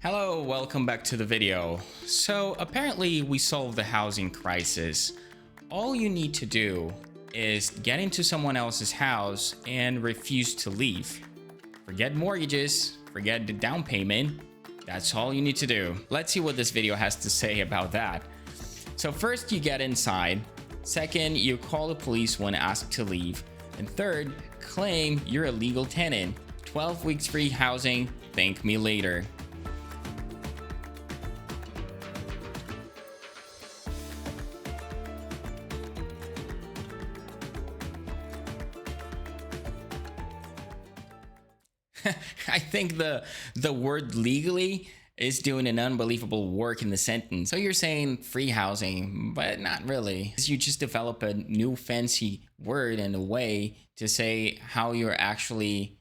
Hello, welcome back to the video. So apparently we solved the housing crisis. All you need to do is get into someone else's house and refuse to leave. Forget mortgages, forget the down payment. That's all you need to do. Let's see what this video has to say about that. So first, you get inside. Second, you call the police when asked to leave. And third, claim you're a legal tenant. 12 weeks free housing, thank me later. I think the word legally is doing an unbelievable work in the sentence. So you're saying free housing, but not really. You just develop a new fancy word and a way to say how you're actually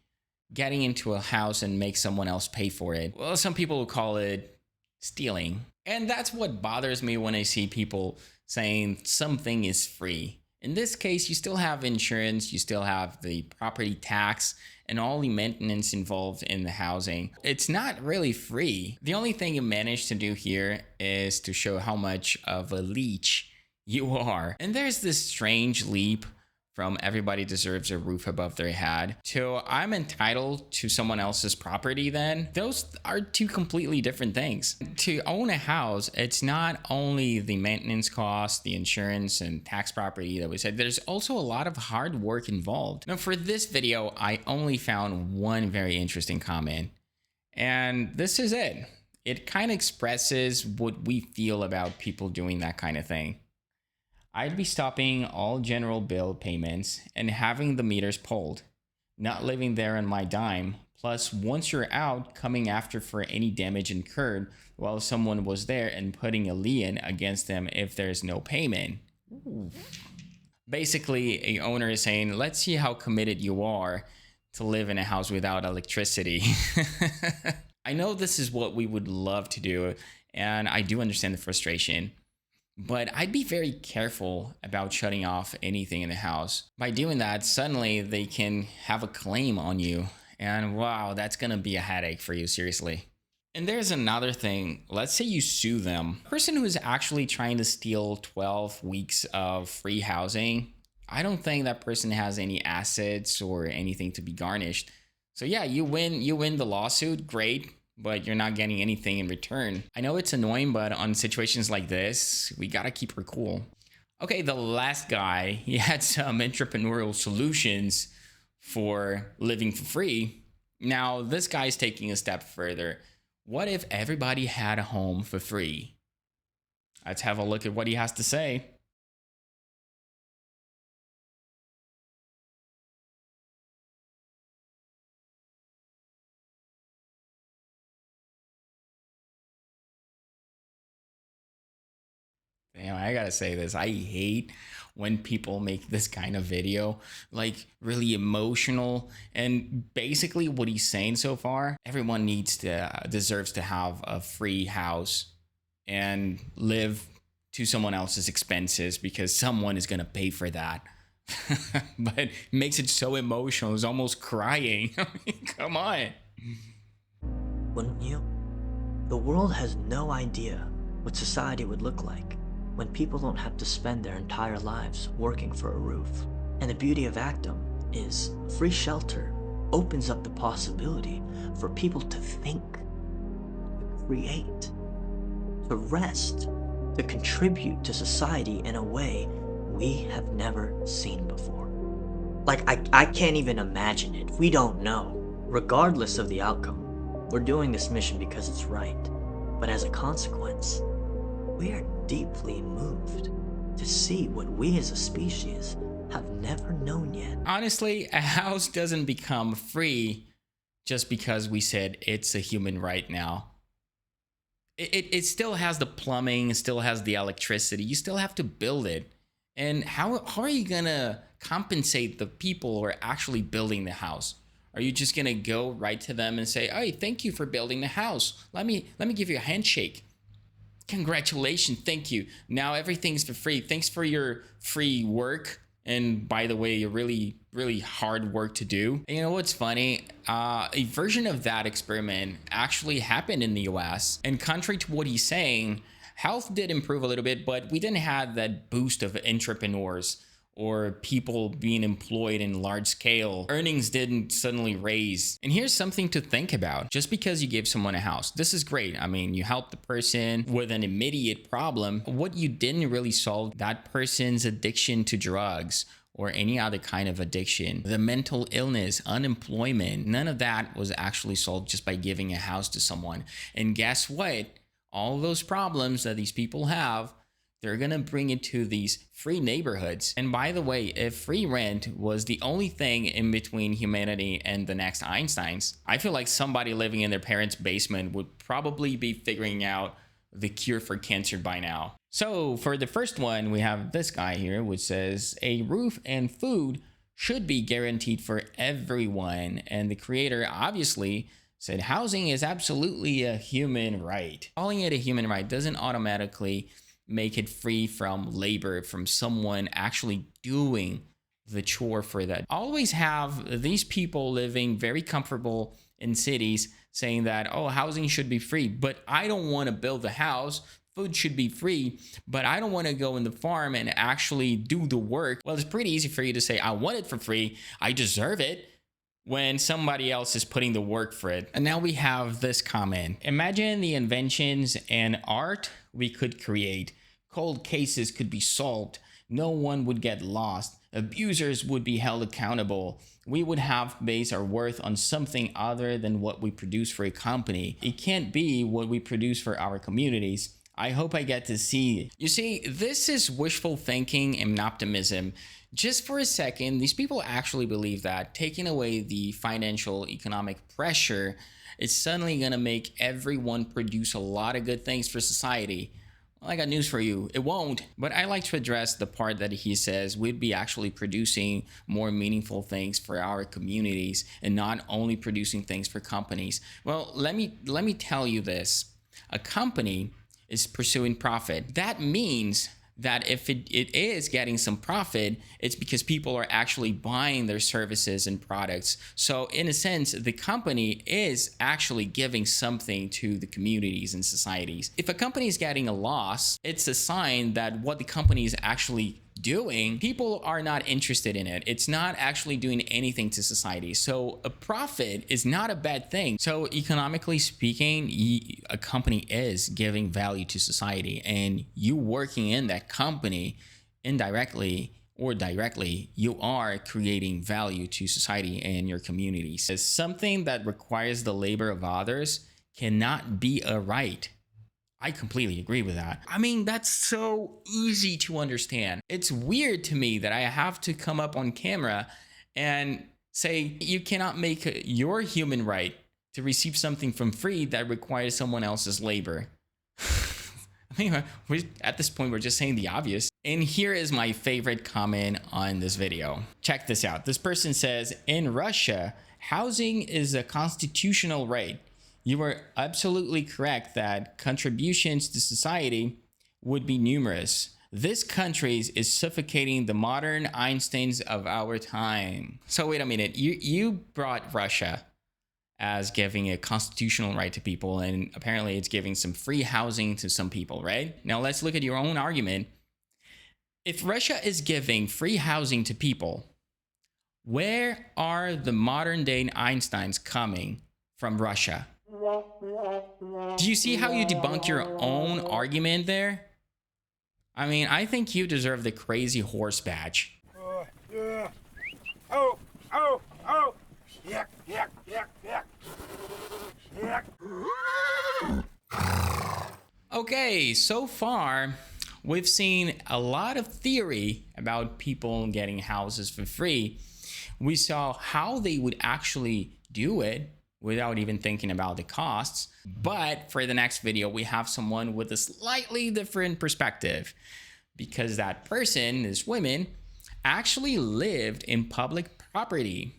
getting into a house and make someone else pay for it. Well, some people will call it stealing. And that's what bothers me when I see people saying something is free. In this case, you still have insurance, you still have the property tax, and all the maintenance involved in the housing. It's not really free. The only thing you manage to do here is to show how much of a leech you are. And there's this strange leap from everybody deserves a roof above their head to I'm entitled to someone else's property then. Those are two completely different things. To own a house, it's not only the maintenance costs, the insurance and tax property that we said, there's also a lot of hard work involved. Now for this video, I only found one very interesting comment, and this is it. It kind of expresses what we feel about people doing that kind of thing. I'd be stopping all general bill payments and having the meters pulled, not living there on my dime, plus once you're out, coming after for any damage incurred while someone was there and putting a lien against them if there's no payment. Ooh. Basically, a owner is saying, let's see how committed you are to live in a house without electricity. I know this is what we would love to do, and I do understand the frustration. But I'd be very careful about shutting off anything in the house. By doing that, suddenly they can have a claim on you. And wow, that's gonna be a headache for you, seriously. And there's another thing. Let's say you sue them. The person who's actually trying to steal 12 weeks of free housing, I don't think that person has any assets or anything to be garnished. So yeah, you win the lawsuit, great. But you're not getting anything in return. I know it's annoying, but on situations like this, we gotta keep her cool. Okay, the last guy, he had some entrepreneurial solutions for living for free. Now, this guy's taking a step further. What if everybody had a home for free? Let's have a look at what he has to say. Damn, I gotta say this. I hate when people make this kind of video, like really emotional. And basically what he's saying so far, everyone deserves to have a free house and live to someone else's expenses because someone is gonna pay for that. But it makes it so emotional. It's almost crying. I mean, come on. Wouldn't you? The world has no idea what society would look like when people don't have to spend their entire lives working for a roof. And the beauty of Actum is free shelter opens up the possibility for people to think, to create, to rest, to contribute to society in a way we have never seen before. Like, I can't even imagine it. We don't know. Regardless of the outcome, we're doing this mission because it's right. But as a consequence, we are deeply moved to see what we as a species have never known yet. Honestly, a house doesn't become free just because we said it's a human right now. It still has the plumbing, it still has the electricity, you still have to build it. And how are you gonna compensate the people who are actually building the house? Are you just gonna go right to them and say, hey, thank you for building the house. Let me give you a handshake. Congratulations, thank you. Now everything's for free. Thanks for your free work And by the way, a really hard work to do. And you know what's funny? A version of that experiment actually happened in the US. And contrary to what he's saying, health did improve a little bit, but we didn't have that boost of entrepreneurs or people being employed in large scale. Earnings didn't suddenly raise. And here's something to think about. Just because you give someone a house, this is great. I mean, you help the person with an immediate problem. What you didn't really solve that person's addiction to drugs or any other kind of addiction, the mental illness, unemployment, none of that was actually solved just by giving a house to someone. And guess what? All those problems that these people have, they're going to bring it to these free neighborhoods. And by the way, if free rent was the only thing in between humanity and the next Einsteins, I feel like somebody living in their parents' basement would probably be figuring out the cure for cancer by now. So for the first one, we have this guy here, which says a roof and food should be guaranteed for everyone. And the creator obviously said housing is absolutely a human right. Calling it a human right doesn't automatically make it free from labor, from someone actually doing the chore for that. Always have these people living very comfortable in cities saying that, oh, housing should be free, but I don't want to build a house. Food should be free, but I don't want to go in the farm and actually do the work. Well, it's pretty easy for you to say, I want it for free, I deserve it, when somebody else is putting the work for it. And now we have this comment. Imagine the inventions and art we could create. Cold cases could be solved. No one would get lost. Abusers would be held accountable. We would have based our worth on something other than what we produce for a company. It can't be what we produce for our communities. I hope I get to see it. You see, this is wishful thinking and optimism. Just for a second, these people actually believe that taking away the financial economic pressure is suddenly going to make everyone produce a lot of good things for society. Well, I got news for you. It won't. But I like to address the part that he says we'd be actually producing more meaningful things for our communities and not only producing things for companies. Well, let me tell you this. A company is pursuing profit. That means that if it is getting some profit, it's because people are actually buying their services and products. So in a sense, the company is actually giving something to the communities and societies. If a company is getting a loss, it's a sign that what the company is actually doing, people are not interested in it. It's not actually doing anything to society. So a profit is not a bad thing. So economically speaking, a company is giving value to society, and you working in that company indirectly or directly, you are creating value to society and your communities. As something that requires the labor of others cannot be a right. I completely agree with that. I mean, that's so easy to understand. It's weird to me that I have to come up on camera and say, you cannot make your human right to receive something from free that requires someone else's labor. I mean, at this point, we're just saying the obvious. And here is my favorite comment on this video. Check this out. This person says, in Russia, housing is a constitutional right. You are absolutely correct that contributions to society would be numerous. This country is suffocating the modern Einsteins of our time. So wait a minute, you brought Russia as giving a constitutional right to people, and apparently it's giving some free housing to some people, right? Now let's look at your own argument. If Russia is giving free housing to people, where are the modern day Einsteins coming from Russia? Do you see how you debunk your own argument there? I mean, I think you deserve the crazy horse badge. Oh, yuck, yuck, yuck, yuck. Okay, so far, we've seen a lot of theory about people getting houses for free. We saw how they would actually do it without even thinking about the costs. But for the next video, we have someone with a slightly different perspective, because that person, this woman, actually lived in public property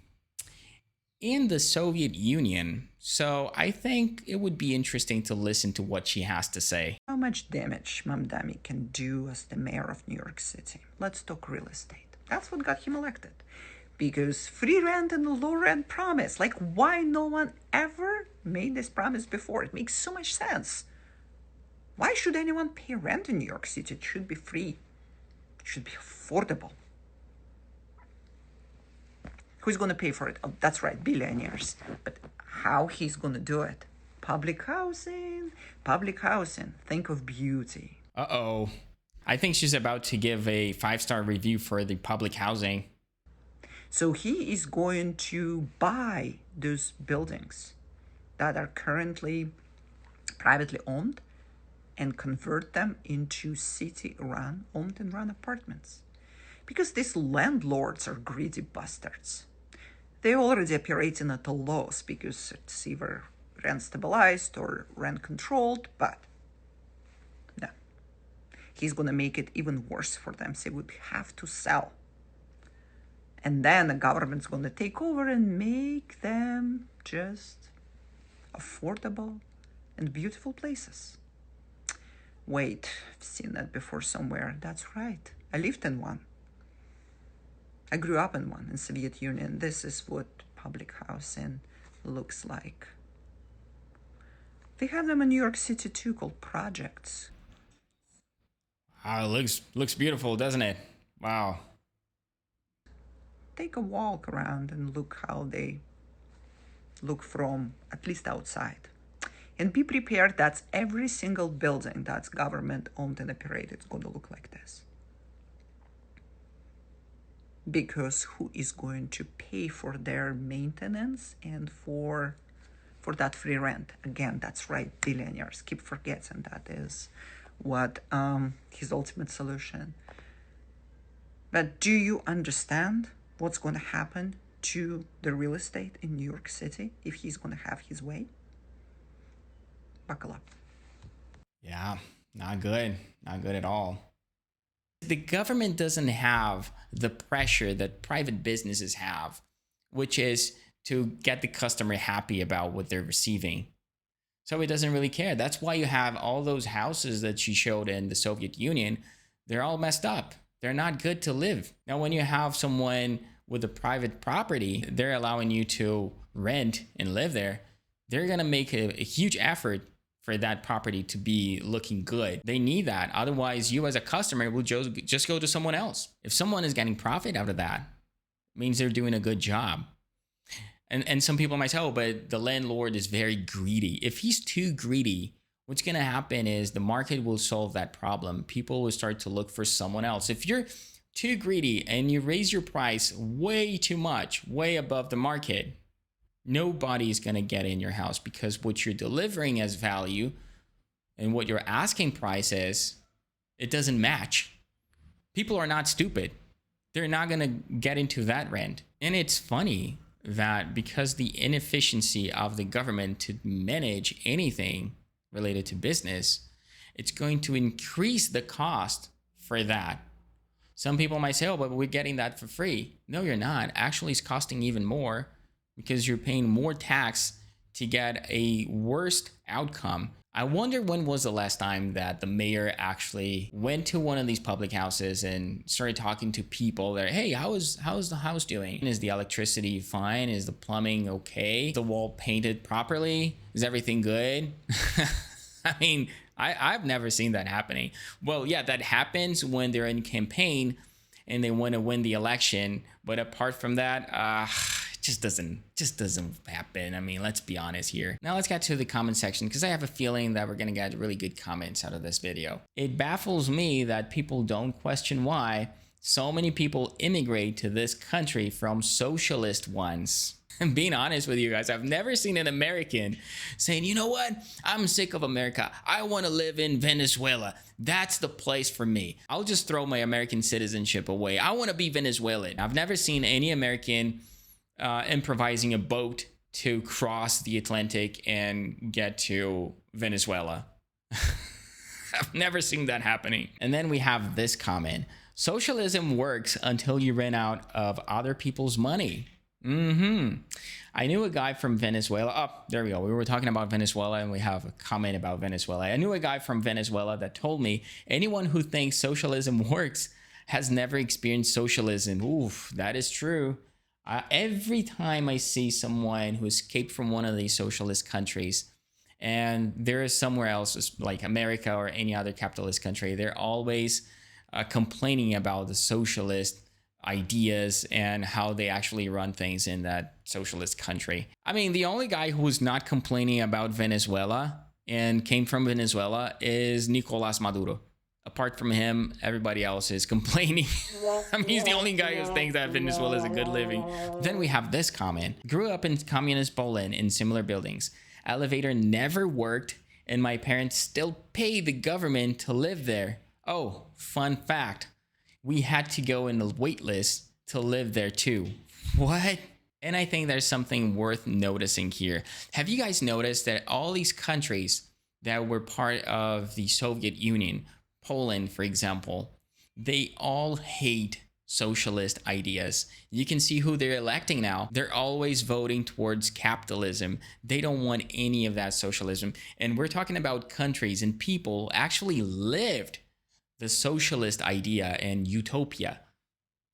in the Soviet Union. So I think it would be interesting to listen to what she has to say. How much damage Mamdani can do as the mayor of New York City? Let's talk real estate. That's what got him elected. Because free rent and a low rent promise. Like, why no one ever made this promise before? It makes so much sense. Why should anyone pay rent in New York City? It should be free. It should be affordable. Who's going to pay for it? Oh, that's right, billionaires. But how he's going to do it? Public housing. Public housing. Think of beauty. Uh-oh. I think she's about to give a 5-star review for the public housing. So he is going to buy those buildings that are currently privately owned and convert them into city-run, owned and run apartments. Because these landlords are greedy bastards. They already operating at a loss because it's either rent stabilized or rent controlled, but no. He's gonna make it even worse for them, so they would have to sell. And then the government's gonna take over and make them just affordable and beautiful places. Wait, I've seen that before somewhere. That's right. I lived in one. I grew up in one in Soviet Union. This is what public housing looks like. They have them in New York City too, called projects. Oh, it looks beautiful, doesn't it? Wow. Take a walk around and look how they look from at least outside. And be prepared that every single building that's government owned and operated is going to look like this. Because who is going to pay for their maintenance and for that free rent? Again, that's right, billionaires. Keep forgetting that is what his ultimate solution. But do you understand what's going to happen to the real estate in New York City if he's going to have his way? Buckle up. Yeah, not good. Not good at all. The government doesn't have the pressure that private businesses have, which is to get the customer happy about what they're receiving. So it doesn't really care. That's why you have all those houses that she showed in the Soviet Union. They're all messed up. They're not good to live. Now, when you have someone with a private property, they're allowing you to rent and live there. They're going to make a huge effort for that property to be looking good. They need that. Otherwise, you as a customer will just go to someone else. If someone is getting profit out of that, it means they're doing a good job. And some people might say, oh, but the landlord is very greedy. If he's too greedy, what's going to happen is the market will solve that problem. People will start to look for someone else. If you're too greedy and you raise your price way too much, way above the market, nobody's going to get in your house because what you're delivering as value and what your asking price is, it doesn't match. People are not stupid. They're not going to get into that rent. And it's funny that because the inefficiency of the government to manage anything related to business, it's going to increase the cost for that. Some people might say, oh, but we're getting that for free. No, you're not. Actually, it's costing even more because you're paying more tax to get a worse outcome. I wonder when was the last time that the mayor actually went to one of these public houses and started talking to people there. Hey, how's the house doing? Is the electricity fine? Is the plumbing okay? Is the wall painted properly? Is everything good? I mean, I've never seen that happening. Well, yeah, that happens when they're in campaign and they want to win the election. But apart from that, just doesn't happen. I mean, let's be honest here. Now let's get to the comment section because I have a feeling that we're going to get really good comments out of this video. It baffles me that people don't question why so many people immigrate to this country from socialist ones. And being honest with you guys, I've never seen an American saying, you know what? I'm sick of America. I want to live in Venezuela. That's the place for me. I'll just throw my American citizenship away. I want to be Venezuelan. I've never seen any American improvising a boat to cross the Atlantic and get to Venezuela. I've never seen that happening. And then we have this comment. Socialism works until you run out of other people's money. I knew a guy from Venezuela. Oh, there we go. We were talking about Venezuela and we have a comment about Venezuela. I knew a guy from Venezuela that told me anyone who thinks socialism works has never experienced socialism. Oof, that is true. Every time I see someone who escaped from one of these socialist countries and there is somewhere else like America or any other capitalist country, they're always complaining about the socialist ideas and how they actually run things in that socialist country. I mean, the only guy who's not complaining about Venezuela and came from Venezuela is Nicolas Maduro. Apart from him, everybody else is complaining. I mean, he's the only guy who thinks that Venezuela is a good living. Then we have this comment. Grew up in communist Poland in similar buildings. Elevator never worked, and my parents still pay the government to live there. Oh, fun fact. We had to go in the wait list to live there too. What? And I think there's something worth noticing here. Have you guys noticed that all these countries that were part of the Soviet Union, Poland, for example, they all hate socialist ideas. You can see who they're electing now. They're always voting towards capitalism. They don't want any of that socialism. And we're talking about countries and people actually lived the socialist idea and utopia,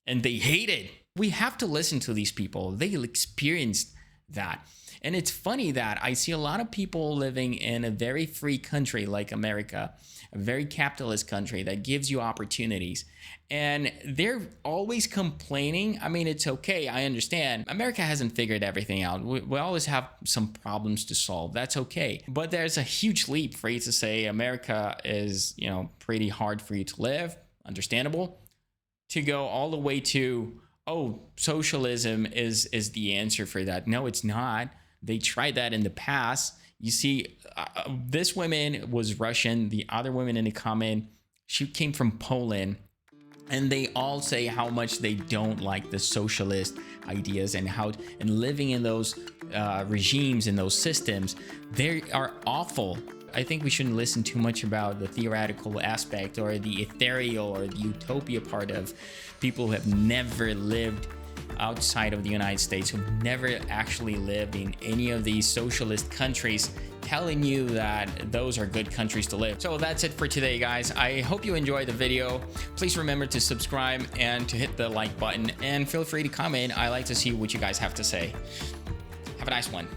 and they hate it. We have to listen to these people. They experienced that. And it's funny that I see a lot of people living in a very free country like America, a very capitalist country that gives you opportunities. And they're always complaining. I mean, it's okay. I understand. America hasn't figured everything out. We always have some problems to solve. That's okay. But there's a huge leap for you to say America is, pretty hard for you to live. Understandable. To go all the way to, oh, socialism is the answer for that. No, it's not. They tried that in the past. You see, this woman was Russian. The other woman in the comment, she came from Poland. And they all say how much they don't like the socialist ideas and living in those regimes and those systems. They are awful. I think we shouldn't listen too much about the theoretical aspect or the ethereal or the utopia part of people who have never lived outside of the United States, who've never actually lived in any of these socialist countries, telling you that those are good countries to live. So that's it for today, guys. I hope you enjoyed the video. Please remember to subscribe and to hit the like button, and feel free to comment. I like to see what you guys have to say. Have a nice one.